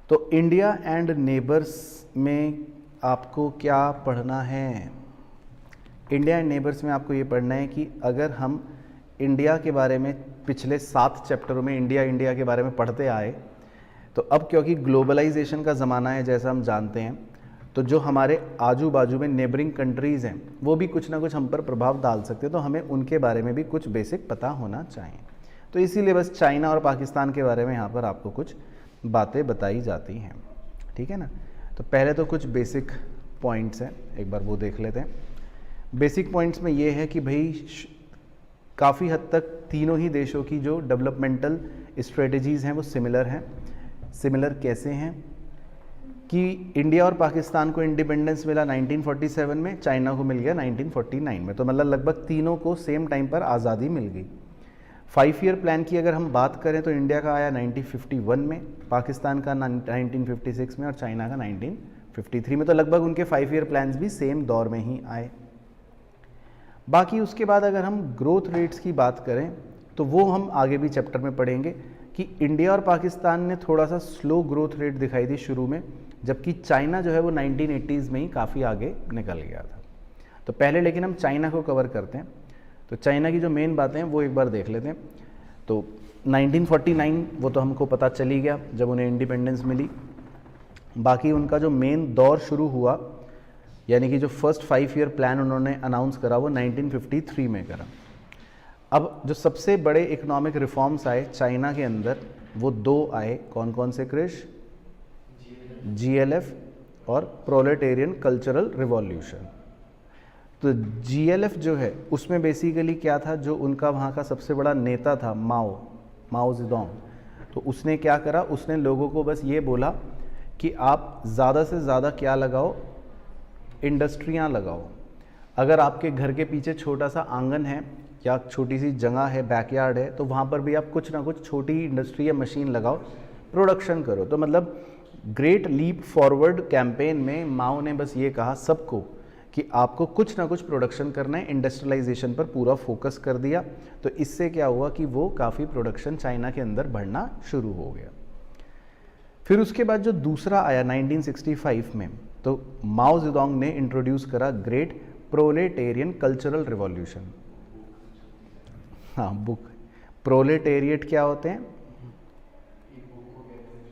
तो India and neighbours में आपको क्या पढ़ना है? इंडिया एंड नेबर्स में आपको ये पढ़ना है कि अगर हम इंडिया के बारे में पिछले 7 चैप्टरों में इंडिया के बारे में पढ़ते आए, तो अब क्योंकि ग्लोबलाइजेशन का ज़माना है जैसा हम जानते हैं, तो जो हमारे आजू बाजू में नेबरिंग कंट्रीज़ हैं वो भी कुछ ना कुछ हम पर प्रभाव डाल सकते हैं, तो हमें उनके बारे में भी कुछ बेसिक पता होना चाहिए। तो इसीलिए बस चाइना और पाकिस्तान के बारे में यहाँ पर आपको कुछ बातें बताई जाती हैं, ठीक है ना। तो पहले तो कुछ बेसिक पॉइंट्स हैं, एक बार वो देख लेते हैं। बेसिक पॉइंट्स में ये है कि भाई काफ़ी हद तक तीनों ही देशों की जो डेवलपमेंटल स्ट्रेटजीज़ हैं वो सिमिलर हैं। सिमिलर कैसे हैं कि इंडिया और पाकिस्तान को इंडिपेंडेंस मिला 1947 में, चाइना को मिल गया 1949 में, तो मतलब लगभग तीनों को सेम टाइम पर आज़ादी मिल गई। 5 ईयर प्लान की अगर हम बात करें तो इंडिया का आया 1951 में, पाकिस्तान का 1956 में और चाइना का 1953 में, तो लगभग उनके 5 ईयर प्लान्स भी सेम दौर में ही आए। बाकी उसके बाद अगर हम ग्रोथ रेट्स की बात करें तो वो हम आगे भी चैप्टर में पढ़ेंगे कि इंडिया और पाकिस्तान ने थोड़ा सा स्लो ग्रोथ रेट दिखाई दी शुरू में, जबकि चाइना जो है वो 1980s में ही काफ़ी आगे निकल गया था। तो पहले लेकिन हम चाइना को कवर करते हैं। तो चाइना की जो मेन बातें हैं वो एक बार देख लेते हैं। तो 1949 वो तो हमको पता चली गया जब उन्हें इंडिपेंडेंस मिली। बाकी उनका जो मेन दौर शुरू हुआ, यानी कि जो फर्स्ट 5 ईयर प्लान उन्होंने अनाउंस करा वो 1953 में करा। अब जो सबसे बड़े इकोनॉमिक रिफॉर्म्स आए चाइना के अंदर वो 2 आए। कौन कौन से क्रिश? GLF और प्रोलेटेरियन कल्चरल रिवॉल्यूशन। तो GLF जो है उसमें बेसिकली क्या था, जो उनका वहाँ का सबसे बड़ा नेता था माओ जेडोंग, तो उसने क्या करा, उसने लोगों को बस ये बोला कि आप ज़्यादा से ज़्यादा क्या लगाओ, इंडस्ट्रियाँ लगाओ। अगर आपके घर के पीछे छोटा सा आंगन है या छोटी सी जगह है, बैकयार्ड है, तो वहाँ पर भी आप कुछ ना कुछ छोटी इंडस्ट्री या मशीन लगाओ, प्रोडक्शन करो। तो मतलब ग्रेट लीप फॉरवर्ड कैंपेन में माओ ने बस ये कहा सबको कि आपको कुछ ना कुछ प्रोडक्शन करना है, इंडस्ट्रियलाइजेशन पर पूरा फोकस कर दिया। तो इससे क्या हुआ कि वो काफ़ी प्रोडक्शन चाइना के अंदर बढ़ना शुरू हो गया। फिर उसके बाद जो दूसरा आया 1965 में, तो माओ जेडोंग ने इंट्रोड्यूस करा ग्रेट प्रोलेटेरियन कल्चरल रिवॉल्यूशन। हाँ, बुक प्रोलेटेरिएट क्या होते हैं?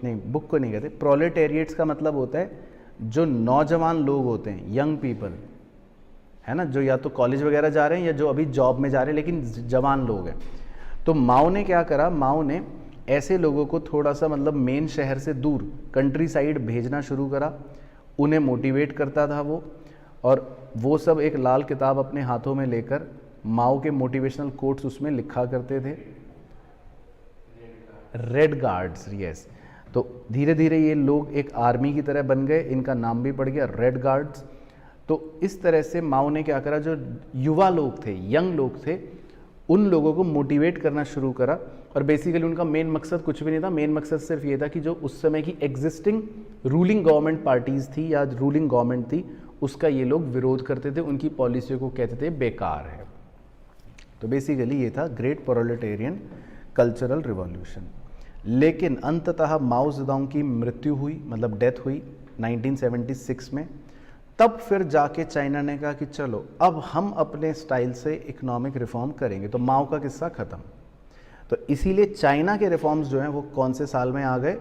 नहीं, बुक को नहीं कहते। प्रोलेटेरिएट्स का मतलब होता है जो नौजवान लोग होते हैं, यंग पीपल, है ना, जो या तो कॉलेज वगैरह जा रहे हैं या जो अभी जॉब में जा रहे हैं लेकिन जवान लोग हैं। तो माओ ने क्या करा, माओ ने ऐसे लोगों को थोड़ा सा मतलब मेन शहर से दूर कंट्री साइड भेजना शुरू करा, उन्हें मोटिवेट करता था वो, और वो सब एक लाल किताब अपने हाथों में लेकर माओ के मोटिवेशनल कोट्स उसमें लिखा करते थे, रेड गार्ड्स, यस। तो धीरे धीरे ये लोग एक आर्मी की तरह बन गए, इनका नाम भी पड़ गया रेड गार्ड्स। तो इस तरह से माओ ने क्या करा, जो युवा लोग थे, यंग लोग थे, उन लोगों को मोटिवेट करना शुरू करा। और बेसिकली उनका मेन मकसद कुछ भी नहीं था, मेन मकसद सिर्फ ये था कि जो उस समय की एग्जिस्टिंग रूलिंग गवर्नमेंट पार्टीज़ थी या रूलिंग गवर्नमेंट थी उसका ये लोग विरोध करते थे, उनकी पॉलिसियों को कहते थे बेकार है। तो बेसिकली ये था ग्रेट प्रोलेटेरियन कल्चरल रिवॉल्यूशन। लेकिन अंततः माओ जेडोंग की मृत्यु हुई, मतलब डेथ हुई 1976 में। तब फिर जाके चाइना ने कहा कि चलो अब हम अपने स्टाइल से इकोनॉमिक रिफॉर्म करेंगे। तो माओ का किस्सा ख़त्म। तो इसीलिए चाइना के रिफॉर्म्स जो हैं वो कौन से साल में आ गए?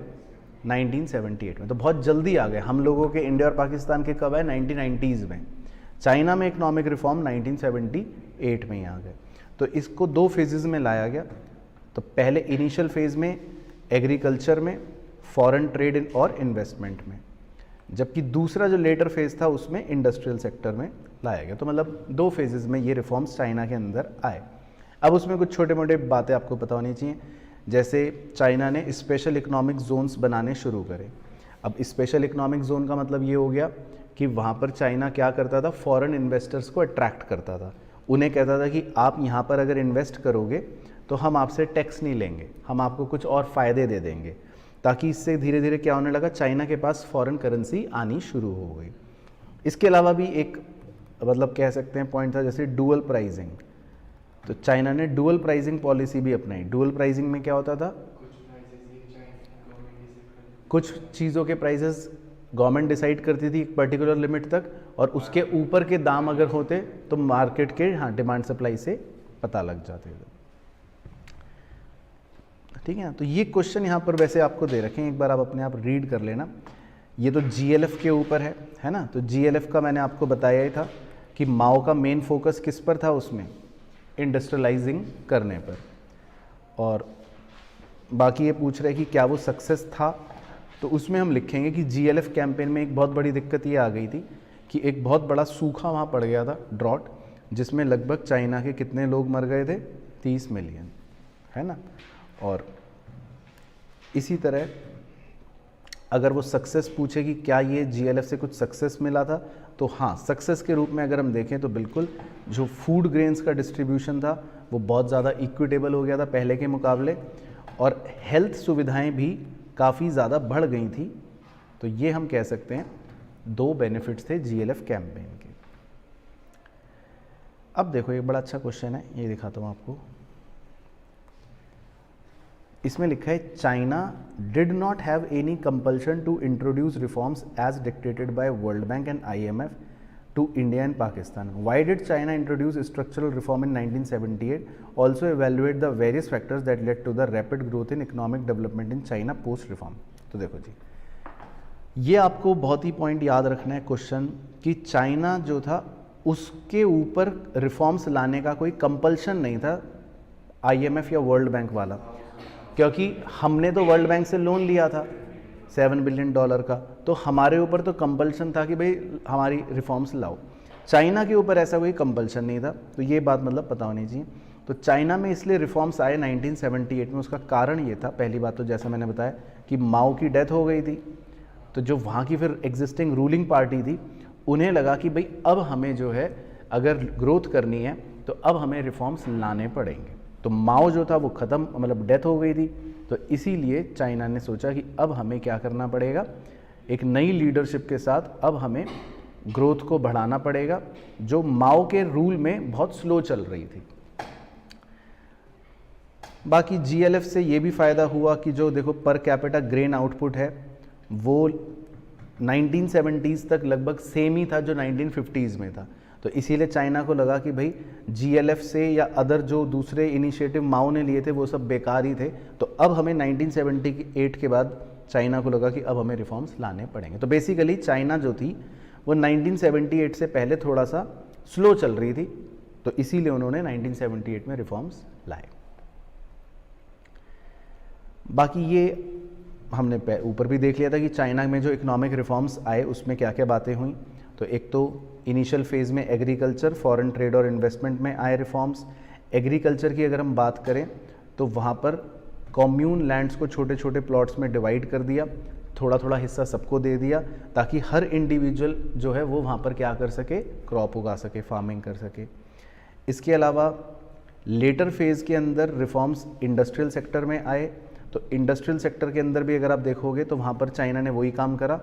1978 में। तो बहुत जल्दी आ गए। हम लोगों के इंडिया और पाकिस्तान के कब आए? 1990s में। चाइना में इकोनॉमिक रिफॉर्म 1978 में ही आ गए। तो इसको 2 फेजेज़ में लाया गया। तो पहले इनिशियल फेज़ में एग्रीकल्चर में, फॉरेन ट्रेड और इन्वेस्टमेंट में, जबकि दूसरा जो लेटर फेज़ था उसमें इंडस्ट्रियल सेक्टर में लाया गया। तो मतलब 2 फेजेज़ में ये रिफॉर्म्स चाइना के अंदर आए। अब उसमें कुछ छोटे मोटे बातें आपको पता होनी चाहिए, जैसे चाइना ने स्पेशल इकोनॉमिक जोन्स बनाने शुरू करे। अब स्पेशल इकोनॉमिक जोन का मतलब ये हो गया कि वहाँ पर चाइना क्या करता था, फॉरेन इन्वेस्टर्स को अट्रैक्ट करता था। उन्हें कहता था कि आप यहाँ पर अगर इन्वेस्ट करोगे तो हम आपसे टैक्स नहीं लेंगे, हम आपको कुछ और फ़ायदे दे देंगे, ताकि इससे धीरे धीरे क्या होने लगा, चाइना के पास फॉरेन करेंसी आनी शुरू हो गई। इसके अलावा भी एक मतलब कह सकते हैं पॉइंट था, जैसे डुअल प्राइसिंग। तो चाइना ने डुअल प्राइसिंग पॉलिसी भी अपनाई। डुअल प्राइसिंग में क्या होता था, कुछ चीज़ों के प्राइसेस गवर्नमेंट डिसाइड करती थी एक पर्टिकुलर लिमिट तक, और उसके ऊपर के दाम अगर होते तो मार्केट के डिमांड सप्लाई से पता लग जाते थे। ठीक है ना, तो ये क्वेश्चन यहाँ पर वैसे आपको दे रखे हैं, एक बार आप अपने आप रीड कर लेना। ये तो जीएलएफ के ऊपर है ना। तो जीएलएफ का मैंने आपको बताया ही था कि माओ का मेन फोकस किस पर था, उसमें इंडस्ट्रियलाइजिंग करने पर। और बाकी ये पूछ रहे कि क्या वो सक्सेस था, तो उसमें हम लिखेंगे कि जीएलएफ कैंपेन में एक बहुत बड़ी दिक्कत ये आ गई थी कि एक बहुत बड़ा सूखा वहाँ पड़ गया था, ड्रॉट, जिसमें लगभग चाइना के कितने लोग मर गए थे, 30 मिलियन, है ना। और इसी तरह अगर वो सक्सेस पूछे कि क्या ये जीएलएफ से कुछ सक्सेस मिला था, तो हाँ, सक्सेस के रूप में अगर हम देखें तो बिल्कुल जो फूड ग्रेन्स का डिस्ट्रीब्यूशन था वो बहुत ज़्यादा इक्विटेबल हो गया था पहले के मुकाबले, और हेल्थ सुविधाएं भी काफ़ी ज़्यादा बढ़ गई थी। तो ये हम कह सकते हैं 2 बेनिफिट्स थे जीएलएफ कैंपेन के। अब देखो एक बड़ा अच्छा क्वेश्चन है, ये दिखाता हूँ आपको। इसमें लिखा है China did not have any compulsion to introduce reforms as dictated by World Bank and IMF to India and Pakistan. Why did China introduce structural reform in 1978? Also evaluate the various factors that led to the rapid growth in economic development in China post reform. तो देखो जी, ये आपको बहुत ही point याद रखना है question कि China जो था उसके ऊपर रिफॉर्म्स लाने का कोई कंपल्शन नहीं था आईएमएफ या वर्ल्ड बैंक वाला, क्योंकि हमने तो वर्ल्ड बैंक से लोन लिया था $7 बिलियन का, तो हमारे ऊपर तो कंपल्शन था कि भाई हमारी रिफॉर्म्स लाओ। चाइना के ऊपर ऐसा कोई कंपल्शन नहीं था, तो ये बात मतलब पता होनी चाहिए। तो चाइना में इसलिए रिफॉर्म्स आए 1978 में, उसका कारण ये था, पहली बात तो जैसा मैंने बताया कि माओ की डेथ हो गई थी, तो जो वहाँ की फिर एग्जिस्टिंग रूलिंग पार्टी थी उन्हें लगा कि भाई अब हमें जो है अगर ग्रोथ करनी है तो अब हमें रिफॉर्म्स लाने पड़ेंगे। तो माओ जो था वो ख़त्म, मतलब डेथ हो गई थी, तो इसीलिए चाइना ने सोचा कि अब हमें क्या करना पड़ेगा, एक नई लीडरशिप के साथ अब हमें ग्रोथ को बढ़ाना पड़ेगा, जो माओ के रूल में बहुत स्लो चल रही थी। बाकी जीएलएफ से ये भी फ़ायदा हुआ कि जो देखो पर कैपिटा ग्रेन आउटपुट है वो 1970s तक लगभग सेम ही था जो 1950s में था। तो इसीलिए चाइना को लगा कि भाई जीएलएफ से या अदर जो दूसरे इनिशिएटिव माओ ने लिए थे वो सब बेकार ही थे, तो अब हमें 1978 के बाद चाइना को लगा कि अब हमें रिफॉर्म्स लाने पड़ेंगे। तो बेसिकली चाइना जो थी वो 1978 से पहले थोड़ा सा स्लो चल रही थी, तो इसीलिए उन्होंने 1978 में रिफॉर्म्स लाए। बाकी ये हमने ऊपर भी देख लिया था कि चाइना में जो इकोनॉमिक रिफॉर्म्स आए उसमें क्या क्या बातें हुई। तो एक तो इनिशियल फेज़ में एग्रीकल्चर, फॉरेन ट्रेड और इन्वेस्टमेंट में आए रिफॉर्म्स। एग्रीकल्चर की अगर हम बात करें तो वहाँ पर कॉम्यून लैंड्स को छोटे छोटे प्लॉट्स में डिवाइड कर दिया, थोड़ा थोड़ा हिस्सा सबको दे दिया, ताकि हर इंडिविजुअल जो है वो वहाँ पर क्या कर सके, क्रॉप उगा सके, फार्मिंग कर सके। इसके अलावा लेटर फेज़ के अंदर रिफॉर्म्स इंडस्ट्रियल सेक्टर में आए। तो इंडस्ट्रियल सेक्टर के अंदर भी अगर आप देखोगे तो वहाँ पर चाइना ने वही काम करा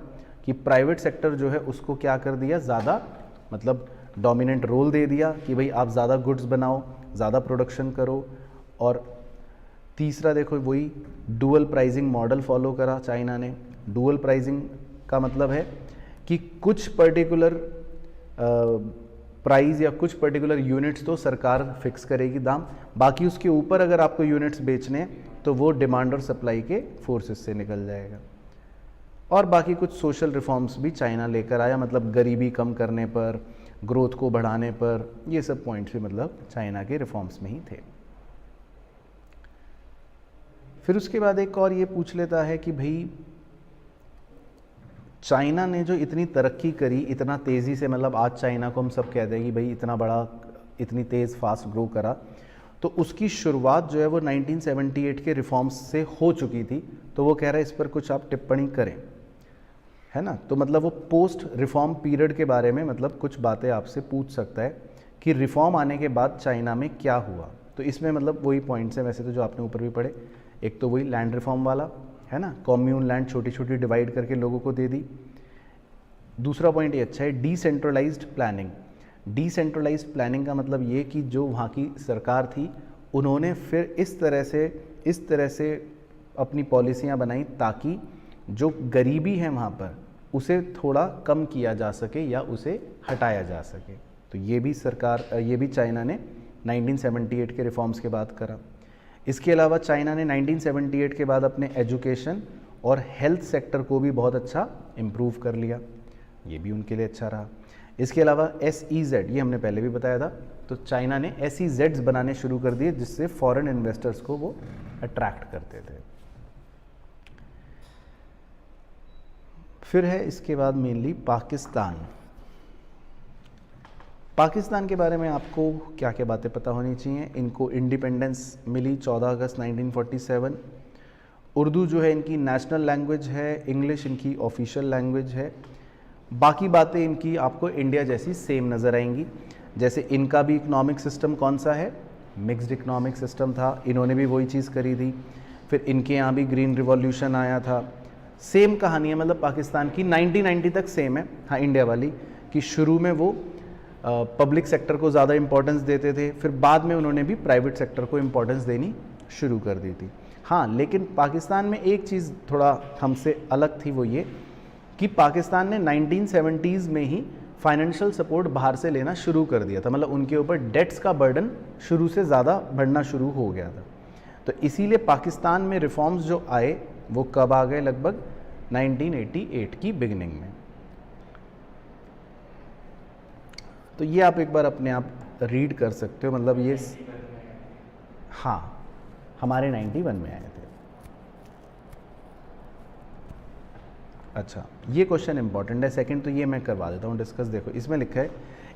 कि प्राइवेट सेक्टर जो है उसको क्या कर दिया, ज़्यादा मतलब डोमिनेंट रोल दे दिया कि भाई आप ज़्यादा गुड्स बनाओ, ज़्यादा प्रोडक्शन करो। और तीसरा देखो वही डुअल प्राइसिंग मॉडल फॉलो करा चाइना ने। डुअल प्राइसिंग का मतलब है कि कुछ पर्टिकुलर प्राइस या कुछ पर्टिकुलर यूनिट्स तो सरकार फिक्स करेगी दाम, बाकी उसके ऊपर अगर आपको यूनिट्स बेचने हैं तो वो डिमांड और सप्लाई के फोर्सेस से निकल जाएगा। और बाकी कुछ सोशल रिफॉर्म्स भी चाइना लेकर आया, मतलब गरीबी कम करने पर, ग्रोथ को बढ़ाने पर, ये सब पॉइंट्स भी मतलब चाइना के रिफॉर्म्स में ही थे। फिर उसके बाद एक और ये पूछ लेता है कि भाई चाइना ने जो इतनी तरक्की करी इतना तेज़ी से, मतलब आज चाइना को हम सब कहते हैं कि भाई इतना बड़ा, इतनी तेज़ फास्ट ग्रो करा, तो उसकी शुरुआत जो है वो 1978 के रिफॉर्म्स से हो चुकी थी। तो वो कह रहा है इस पर कुछ आप टिप्पणी करें, है ना। तो मतलब वो पोस्ट रिफॉर्म पीरियड के बारे में मतलब कुछ बातें आपसे पूछ सकता है कि रिफॉर्म आने के बाद चाइना में क्या हुआ। तो इसमें मतलब वही पॉइंट्स हैं वैसे तो जो आपने ऊपर भी पढ़े। एक तो वही लैंड रिफॉर्म वाला, है ना, कॉम्यून लैंड छोटी छोटी डिवाइड करके लोगों को दे दी। दूसरा पॉइंट ये अच्छा है, डिसेंट्रलाइज्ड प्लानिंग। डिसेंट्रलाइज्ड प्लानिंग का मतलब ये कि जो वहाँ की सरकार थी उन्होंने फिर इस तरह से अपनी पॉलिसियाँ बनाई ताकि जो गरीबी है वहाँ पर उसे थोड़ा कम किया जा सके या उसे हटाया जा सके। तो ये भी चाइना ने 1978 के रिफॉर्म्स के बाद करा। इसके अलावा चाइना ने 1978 के बाद अपने एजुकेशन और हेल्थ सेक्टर को भी बहुत अच्छा इम्प्रूव कर लिया, ये भी उनके लिए अच्छा रहा। इसके अलावा SEZ, ये हमने पहले भी बताया था, तो चाइना ने SEZs बनाने शुरू कर दिए जिससे फॉरेन इन्वेस्टर्स को वो अट्रैक्ट करते थे। फिर है इसके बाद मेनली पाकिस्तान के बारे में आपको क्या क्या बातें पता होनी चाहिए। इनको इंडिपेंडेंस मिली 14 अगस्त 1947। उर्दू जो है इनकी नेशनल लैंग्वेज है, इंग्लिश इनकी ऑफिशियल लैंग्वेज है। बाकी बातें इनकी आपको इंडिया जैसी सेम नज़र आएंगी। जैसे इनका भी इकोनॉमिक सिस्टम कौन सा है, मिक्स्ड इकोनॉमिक सिस्टम था, इन्होंने भी वही चीज़ करी थी। फिर इनके यहाँ भी ग्रीन रिवॉल्यूशन आया था। सेम कहानी है, मतलब पाकिस्तान की 1990 तक सेम है। हाँ, इंडिया वाली कि शुरू में वो पब्लिक सेक्टर को ज़्यादा इम्पोर्टेंस देते थे, फिर बाद में उन्होंने भी प्राइवेट सेक्टर को इम्पोर्टेंस देनी शुरू कर दी थी। हाँ, लेकिन पाकिस्तान में एक चीज़ थोड़ा हमसे अलग थी, वो ये कि पाकिस्तान ने 1970s में ही फाइनेंशियल सपोर्ट बाहर से लेना शुरू कर दिया था। मतलब उनके ऊपर डेट्स का बर्डन शुरू से ज़्यादा बढ़ना शुरू हो गया था। तो इसीलिए पाकिस्तान में रिफॉर्म्स जो आए वो कब आ गए, लगभग 1988 की बिगिनिंग में। तो ये आप एक बार अपने आप रीड कर सकते हो, मतलब ये हाँ हमारे 91 में आए थे। अच्छा, ये क्वेश्चन इंपॉर्टेंट है, सेकंड तो ये मैं करवा देता हूँ डिस्कस। देखो इसमें लिखा है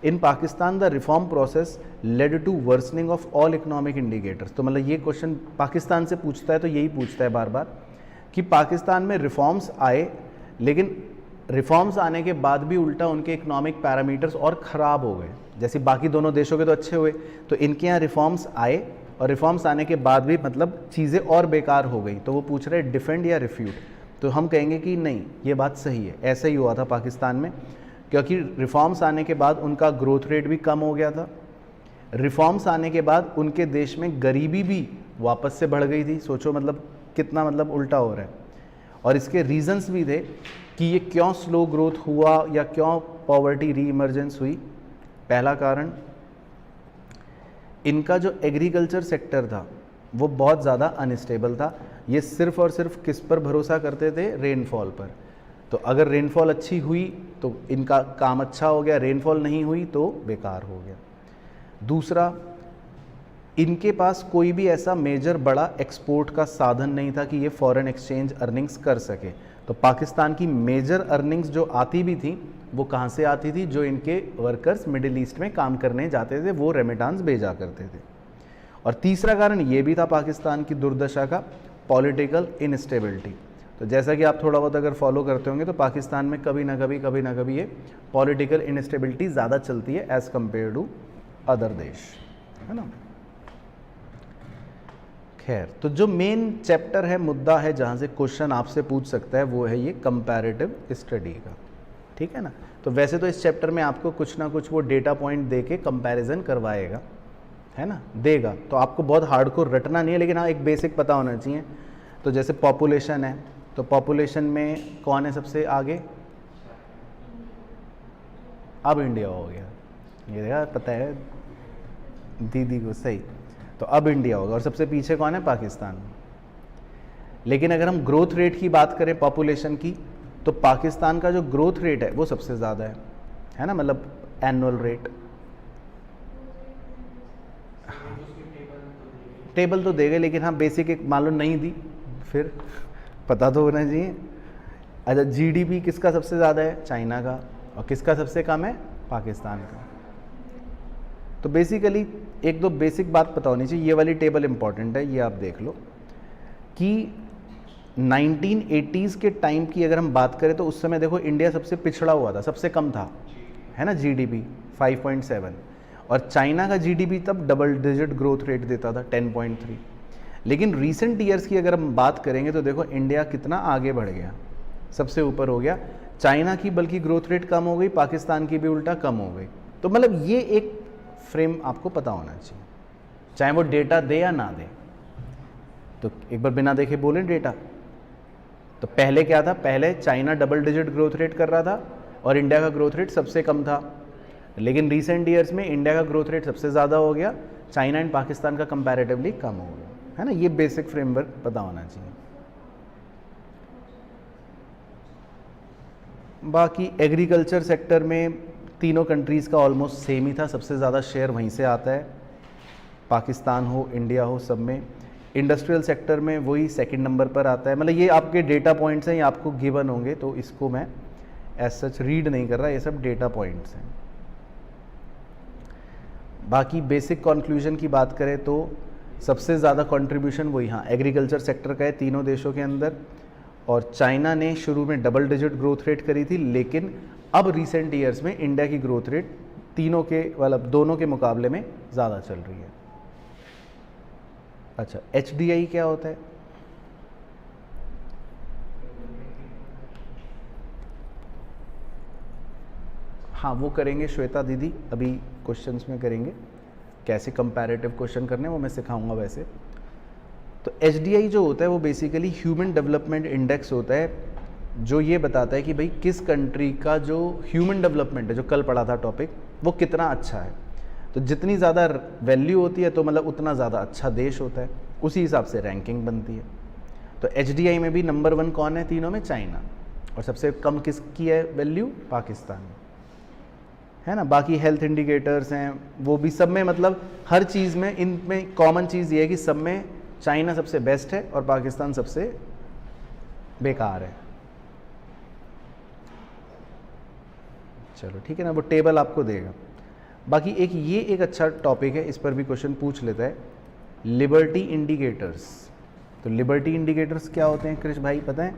in Pakistan the reform process led to worsening of all economic indicators. तो मतलब ये क्वेश्चन पाकिस्तान से पूछता है तो यही पूछता है बार बार कि पाकिस्तान में रिफॉर्म्स आए, लेकिन रिफॉर्म्स आने के बाद भी उल्टा उनके इकोनॉमिक पैरामीटर्स और ख़राब हो गए। जैसे बाकी दोनों देशों के तो अच्छे हुए, तो इनके यहाँ रिफॉर्म्स आए और रिफॉर्म्स आने के बाद भी मतलब चीज़ें और बेकार हो गई। तो वो पूछ रहे डिफेंड या रिफ्यूट। तो हम कहेंगे कि नहीं, ये बात सही है, ऐसा ही हुआ था पाकिस्तान में, क्योंकि रिफॉर्म्स आने के बाद उनका ग्रोथ रेट भी कम हो गया था। रिफॉर्म्स आने के बाद उनके देश में गरीबी भी वापस से बढ़ गई थी। सोचो मतलब कितना मतलब उल्टा हो रहा है। और इसके रीजंस भी थे कि ये क्यों स्लो ग्रोथ हुआ या क्यों पॉवर्टी री इमर्जेंस हुई। पहला कारण, इनका जो एग्रीकल्चर सेक्टर था वो बहुत ज़्यादा अनस्टेबल था। ये सिर्फ़ और सिर्फ किस पर भरोसा करते थे, रेनफॉल पर। तो अगर रेनफॉल अच्छी हुई तो इनका काम अच्छा हो गया, रेनफॉल नहीं हुई तो बेकार हो गया। दूसरा, इनके पास कोई भी ऐसा मेजर बड़ा एक्सपोर्ट का साधन नहीं था कि ये फॉरेन एक्सचेंज अर्निंग्स कर सके। तो पाकिस्तान की मेजर अर्निंग्स जो आती भी थी वो कहाँ से आती थी, जो इनके वर्कर्स मिडिल ईस्ट में काम करने जाते थे वो रेमिटांस भेजा करते थे। और तीसरा कारण ये भी था पाकिस्तान की दुर्दशा का, पॉलिटिकल इनस्टेबिलिटी। तो जैसा कि आप थोड़ा बहुत अगर फॉलो करते होंगे तो पाकिस्तान में कभी ना कभी ये पॉलिटिकल इनस्टेबिलिटी ज़्यादा चलती है एज़ कम्पेयर टू अदर देश, है ना। खैर, तो जो मेन चैप्टर है, मुद्दा है जहाँ से क्वेश्चन आपसे पूछ सकता है, वो है ये कंपैरेटिव स्टडी का, ठीक है ना। तो वैसे तो इस चैप्टर में आपको कुछ ना कुछ वो डेटा पॉइंट दे के कंपैरिजन करवाएगा, है ना, देगा। तो आपको बहुत हार्डकोर रटना नहीं है, लेकिन हाँ एक बेसिक पता होना चाहिए। तो जैसे पॉपुलेशन है, तो पॉपुलेशन में कौन है सबसे आगे, अब इंडिया हो गया, ये देखा, पता है दीदी को, सही। तो अब इंडिया होगा, और सबसे पीछे कौन है, पाकिस्तान। लेकिन अगर हम ग्रोथ रेट की बात करें पॉपुलेशन की, तो पाकिस्तान का जो ग्रोथ रेट है वो सबसे ज़्यादा है ना, मतलब एनुअल रेट। टेबल तो देगा, लेकिन हाँ बेसिक एक मालूम नहीं दी, फिर पता तो होना चाहिए। अच्छा, जीडीपी किसका सबसे ज़्यादा है, चाइना का, और किसका सबसे कम है, पाकिस्तान का। तो बेसिकली एक दो बेसिक बात पता होनी चाहिए। ये वाली टेबल इंपॉर्टेंट है, ये आप देख लो कि 1980s के टाइम की अगर हम बात करें तो उस समय देखो इंडिया सबसे पिछड़ा हुआ था, सबसे कम था, है ना, जीडीपी 5.7, और चाइना का जीडीपी तब डबल डिजिट ग्रोथ रेट देता था 10.3। लेकिन रीसेंट ईयर्स की अगर हम बात करेंगे तो देखो इंडिया कितना आगे बढ़ गया, सबसे ऊपर हो गया। चाइना की बल्कि ग्रोथ रेट कम हो गई, पाकिस्तान की भी उल्टा कम हो गई। तो मतलब ये एक फ्रेम आपको पता होना चाहिए, चाहे वो डेटा दे या ना दे। तो एक बार बिना देखे बोले डेटा, तो पहले क्या था, पहले China double digit growth rate कर रहा था और इंडिया का ग्रोथ रेट सबसे कम था, लेकिन रिसेंट ईयर्स में इंडिया का ग्रोथ रेट सबसे ज़्यादा हो गया, चाइना एंड पाकिस्तान का कंपैरेटिवली कम हो गया, है ना। ये बेसिक फ्रेमवर्क पता होना चाहिए। बाकी एग्रीकल्चर सेक्टर में तीनों कंट्रीज़ का ऑलमोस्ट सेम ही था, सबसे ज़्यादा शेयर वहीं से आता है, पाकिस्तान हो इंडिया हो सब में। इंडस्ट्रियल सेक्टर में वही सेकंड नंबर पर आता है। मतलब ये आपके डेटा पॉइंट्स हैं, ये आपको गिवन होंगे, तो इसको मैं एज सच रीड नहीं कर रहा, ये सब डेटा पॉइंट्स हैं। बाकी बेसिक कंक्लूजन की बात करें तो सबसे ज़्यादा कंट्रीब्यूशन वही हाँ एग्रीकल्चर सेक्टर का है तीनों देशों के अंदर, और चाइना ने शुरू में डबल डिजिट ग्रोथ रेट करी थी, लेकिन अब रिसेंट ईयर्स में इंडिया की ग्रोथ रेट तीनों के मतलब दोनों के मुकाबले में ज़्यादा चल रही है। अच्छा, HDI क्या होता है? हाँ वो करेंगे श्वेता दीदी, अभी क्वेश्चंस में करेंगे कैसे कंपैरेटिव क्वेश्चन करने, वो मैं सिखाऊंगा वैसे। तो HDI जो होता है वो बेसिकली ह्यूमन डेवलपमेंट इंडेक्स होता है, जो ये बताता है कि भाई किस कंट्री का जो ह्यूमन डेवलपमेंट है, जो कल पढ़ा था टॉपिक, वो कितना अच्छा है। तो जितनी ज़्यादा वैल्यू होती है तो मतलब उतना ज़्यादा अच्छा देश होता है, उसी हिसाब से रैंकिंग बनती है। तो HDI में भी नंबर 1 कौन है तीनों में? चाइना, और सबसे कम किसकी है वैल्यू? पाकिस्तान, है ना। बाकी हेल्थ इंडिकेटर्स हैं वो भी सब में, मतलब हर चीज़ में इनमें कॉमन चीज़ ये है कि सब में चाइना सबसे बेस्ट है और पाकिस्तान सबसे बेकार है। चलो ठीक है ना, वो टेबल आपको देगा। बाकी ये एक अच्छा टॉपिक है, इस पर भी क्वेश्चन पूछ लेता है, लिबर्टी इंडिकेटर्स। तो लिबर्टी इंडिकेटर्स क्या होते हैं कृष भाई, पता है?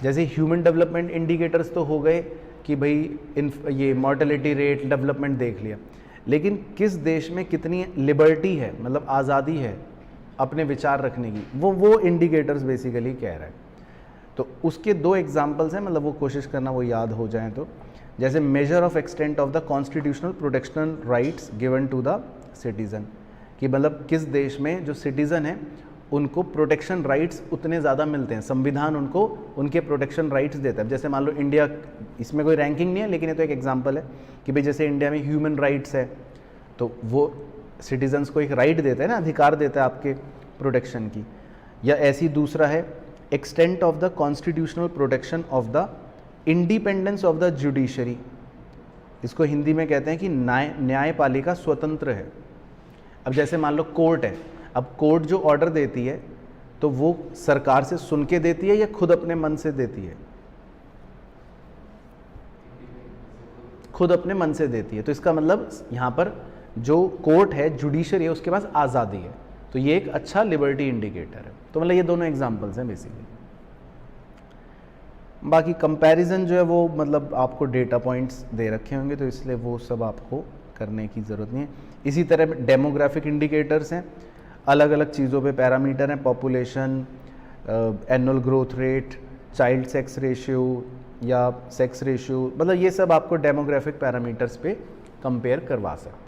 जैसे ह्यूमन डेवलपमेंट इंडिकेटर्स तो हो गए कि भाई ये मॉर्टेलिटी रेट, डेवलपमेंट देख लिया, लेकिन किस देश में कितनी लिबर्टी है, मतलब आज़ादी है अपने विचार रखने की, वो इंडिकेटर्स बेसिकली कह रहा है। तो उसके 2 एग्जांपल्स हैं, मतलब वो कोशिश करना वो याद हो जाएं। तो जैसे major of extent of the constitutional protectional rights given to the citizen, कि मतलब किस देश में जो सिटीज़न है उनको प्रोटेक्शन राइट्स उतने ज़्यादा मिलते हैं, संविधान उनको उनके प्रोटेक्शन राइट्स देता है। जैसे मान लो इंडिया, इसमें कोई रैंकिंग नहीं है लेकिन ये तो एक एग्जांपल है कि भाई जैसे इंडिया में ह्यूमन राइट्स है, तो वो सिटीजन्स को एक राइट देता है ना, अधिकार देता है आपके प्रोटेक्शन की। या ऐसी दूसरा है extent of the constitutional protection of the independence of the judiciary, इसको हिंदी में कहते हैं कि न्यायपालिका स्वतंत्र है। अब जैसे मान लो कोर्ट है, अब कोर्ट जो ऑर्डर देती है तो वो सरकार से सुन के देती है या खुद अपने मन से देती है? खुद अपने मन से देती है। तो इसका मतलब यहाँ पर जो कोर्ट है, जुडिशरी है, उसके पास आज़ादी है, तो ये एक अच्छा लिबर्टी इंडिकेटर है। तो मतलब ये दोनों एग्जांपल्स हैं बेसिकली। बाकी कंपैरिजन जो है वो मतलब आपको डेटा पॉइंट्स दे रखे होंगे, तो इसलिए वो सब आपको करने की ज़रूरत नहीं है। इसी तरह डेमोग्राफिक इंडिकेटर्स हैं, अलग अलग चीज़ों पे पैरामीटर हैं, population, annual growth rate, child sex ratio या सेक्स रेशियो, मतलब ये सब आपको डेमोग्राफिक पैरामीटर्स पे कंपेयर करवा सकते हैं।